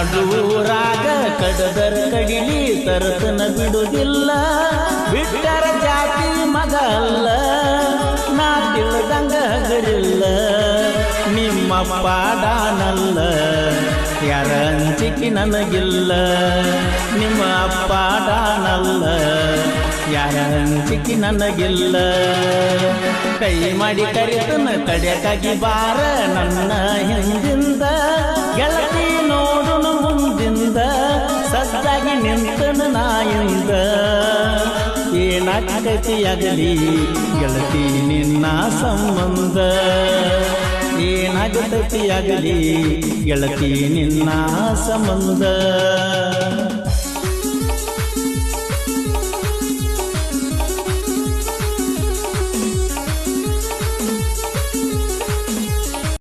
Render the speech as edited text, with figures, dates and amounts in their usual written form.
ನಡುರಾಗ ಕಡದರ ಕಡಿಲಿ ತರತನ ಬಿಡುವುದಿಲ್ಲ ಬಿಟ್ಟರ ಜಾತಿ ಮಗ ಅಲ್ಲ ನಾ ತಿಳಿದಂಗ ಹಗರಿಲ್ಲ ನಿಮ್ಮ ಪಾಡಾನಲ್ಲ ಯಾರ ಅಂಜಿಕೆ ನನಗಿಲ್ಲ ನಿಮ್ಮ ಪಾಡಾನಲ್ಲ ಯಾರ ಅಂಜಿಕೆ ನನಗಿಲ್ಲ ಕೈ ಮಾಡಿ ಕರಿತನ ಕಡೆಕಾಗಿ ಬಾರ ನನ್ನ ಹಿಂದಿಂದ ಗೆಳತಿ ನೋಡುನು ಮುಂದಿಂದ ಸಜ್ಜಾಗಿ ನಿಂತನು ನಾಯಿಂದ ಏನಾಗತಿಯಾಗಲಿ ಗೆಳತಿ ನಿನ್ನ ಸಂಬಂಧ ಏನಾಗತಿಯಾಗಲಿ ಗೆಳತಿ ನಿನ್ನ ಸಂಬಂಧ